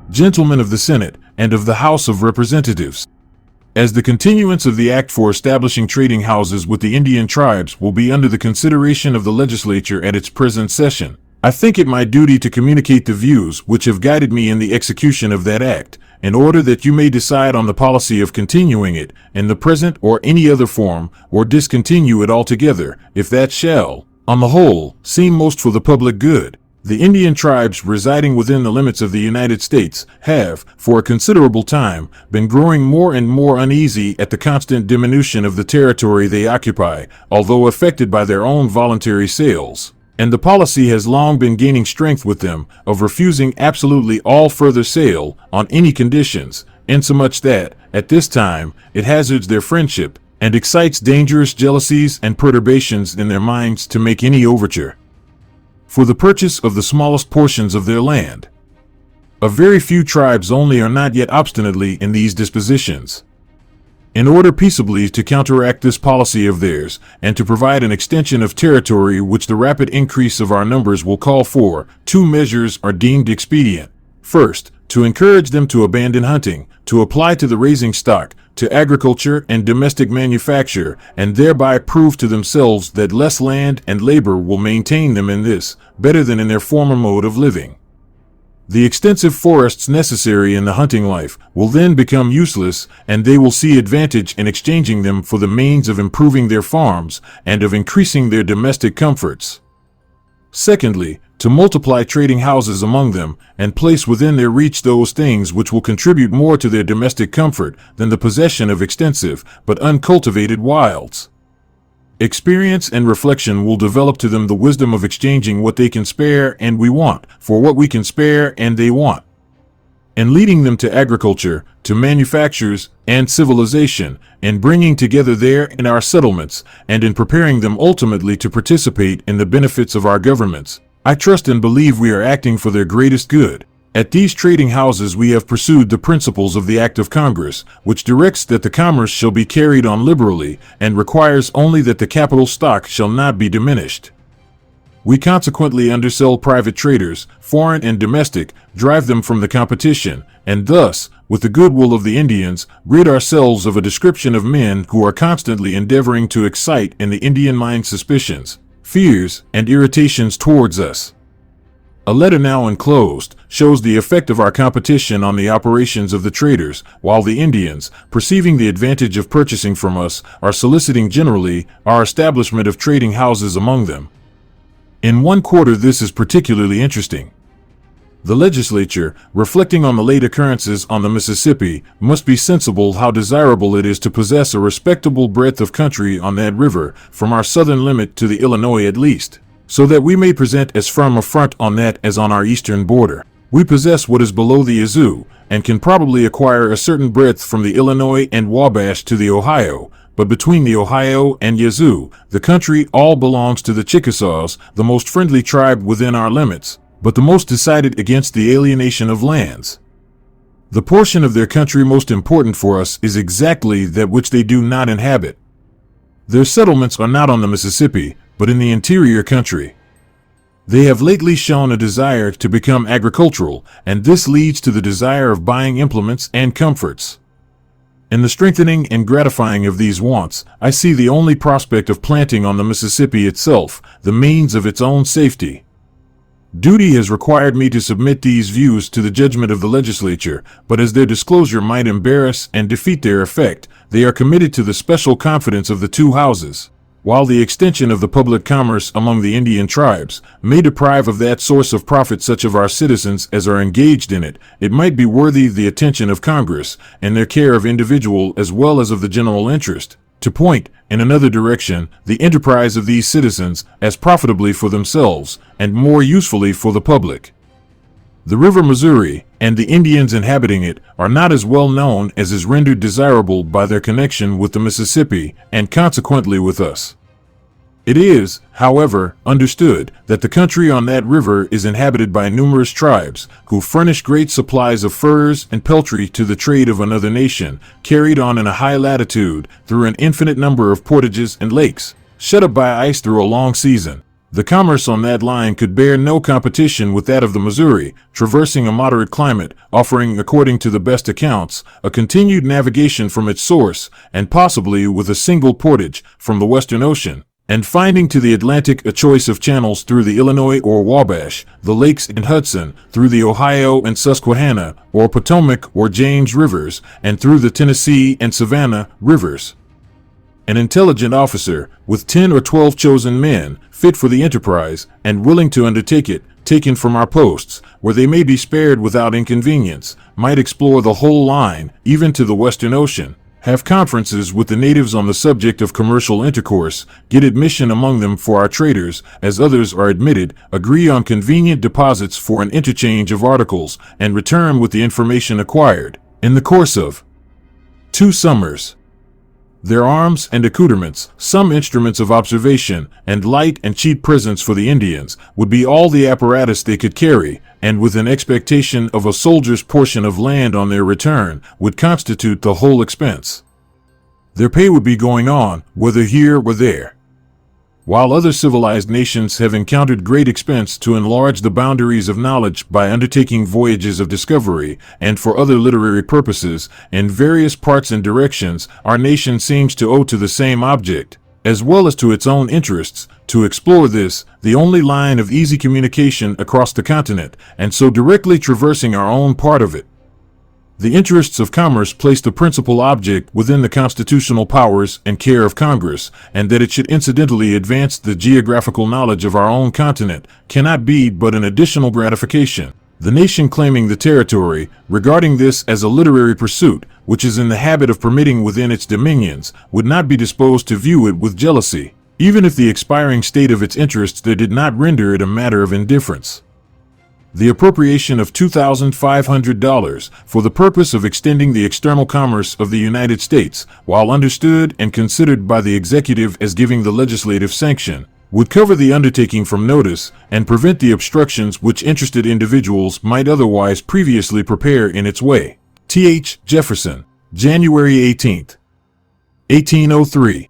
Gentlemen of the Senate and of the House of Representatives, as the continuance of the act for establishing trading houses with the Indian tribes will be under the consideration of the legislature at its present session, I think it my duty to communicate the views which have guided me in the execution of that act, in order that you may decide on the policy of continuing it in the present or any other form, or discontinue it altogether, if that shall, on the whole, seem most for the public good. The Indian tribes residing within the limits of the United States have, for a considerable time, been growing more and more uneasy at the constant diminution of the territory they occupy, although affected by their own voluntary sales. And the policy has long been gaining strength with them of refusing absolutely all further sale on any conditions, insomuch that, at this time, it hazards their friendship and excites dangerous jealousies and perturbations in their minds to make any overture for the purchase of the smallest portions of their land. A very few tribes only are not yet obstinately in these dispositions. In order peaceably to counteract this policy of theirs, and to provide an extension of territory which the rapid increase of our numbers will call for, two measures are deemed expedient. First, to encourage them to abandon hunting, to apply to the raising stock, to agriculture and domestic manufacture, and thereby prove to themselves that less land and labor will maintain them in this, better than in their former mode of living. The extensive forests necessary in the hunting life will then become useless, and they will see advantage in exchanging them for the means of improving their farms and of increasing their domestic comforts. Secondly, to multiply trading houses among them, and place within their reach those things which will contribute more to their domestic comfort than the possession of extensive but uncultivated wilds. Experience and reflection will develop to them the wisdom of exchanging what they can spare and we want for what we can spare and they want, and leading them to agriculture, to manufactures, and civilization, and bringing together there in our settlements, and in preparing them ultimately to participate in the benefits of our governments. I trust and believe we are acting for their greatest good. At these trading houses we have pursued the principles of the Act of Congress, which directs that the commerce shall be carried on liberally, and requires only that the capital stock shall not be diminished. We consequently undersell private traders, foreign and domestic, drive them from the competition, and thus, with the goodwill of the Indians, rid ourselves of a description of men who are constantly endeavoring to excite in the Indian mind suspicions, fears, and irritations towards us. A letter now enclosed shows the effect of our competition on the operations of the traders, while the Indians, perceiving the advantage of purchasing from us, are soliciting generally our establishment of trading houses among them. In one quarter this is particularly interesting. The legislature, reflecting on the late occurrences on the Mississippi, must be sensible how desirable it is to possess a respectable breadth of country on that river, from our southern limit to the Illinois at least, so that we may present as firm a front on that as on our eastern border. We possess what is below the Yazoo, and can probably acquire a certain breadth from the Illinois and Wabash to the Ohio, but between the Ohio and Yazoo, the country all belongs to the Chickasaws, the most friendly tribe within our limits, but the most decided against the alienation of lands. The portion of their country most important for us is exactly that which they do not inhabit. Their settlements are not on the Mississippi, but in the interior country. They have lately shown a desire to become agricultural, and this leads to the desire of buying implements and comforts. In the strengthening and gratifying of these wants, I see the only prospect of planting on the Mississippi itself, the means of its own safety. Duty has required me to submit these views to the judgment of the legislature, but as their disclosure might embarrass and defeat their effect, they are committed to the special confidence of the two houses. While the extension of the public commerce among the Indian tribes may deprive of that source of profit such of our citizens as are engaged in it, it might be worthy the attention of Congress, and their care of individual as well as of the general interest, to point, in another direction, the enterprise of these citizens as profitably for themselves, and more usefully for the public. The river Missouri, and the Indians inhabiting it, are not as well known as is rendered desirable by their connection with the Mississippi, and consequently with us. It is, however, understood that the country on that river is inhabited by numerous tribes, who furnish great supplies of furs and peltry to the trade of another nation, carried on in a high latitude, through an infinite number of portages and lakes, shut up by ice through a long season. The commerce on that line could bear no competition with that of the Missouri, traversing a moderate climate, offering, according to the best accounts, a continued navigation from its source, and possibly with a single portage from the Western Ocean, and finding to the Atlantic a choice of channels through the Illinois or Wabash, the Lakes and Hudson, through the Ohio and Susquehanna, or Potomac or James rivers, and through the Tennessee and Savannah rivers. An intelligent officer, with 10 or 12 chosen men, fit for the enterprise, and willing to undertake it, taken from our posts, where they may be spared without inconvenience, might explore the whole line, even to the Western Ocean, have conferences with the natives on the subject of commercial intercourse, get admission among them for our traders, as others are admitted, agree on convenient deposits for an interchange of articles, and return with the information acquired, in the course of 2 summers. Their arms and accoutrements, some instruments of observation, and light and cheap presents for the Indians, would be all the apparatus they could carry, and with an expectation of a soldier's portion of land on their return, would constitute the whole expense. Their pay would be going on, whether here or there. While other civilized nations have encountered great expense to enlarge the boundaries of knowledge by undertaking voyages of discovery, and for other literary purposes, in various parts and directions, our nation seems to owe to the same object, as well as to its own interests, to explore this, the only line of easy communication across the continent, and so directly traversing our own part of it. The interests of commerce place the principal object within the constitutional powers and care of Congress, and that it should incidentally advance the geographical knowledge of our own continent cannot be but an additional gratification. The nation claiming the territory, regarding this as a literary pursuit, which is in the habit of permitting within its dominions, would not be disposed to view it with jealousy, even if the expiring state of its interests there did not render it a matter of indifference. The appropriation of $2,500 for the purpose of extending the external commerce of the United States, while understood and considered by the executive as giving the legislative sanction, would cover the undertaking from notice and prevent the obstructions which interested individuals might otherwise previously prepare in its way. T.H. Jefferson, January 18, 1803.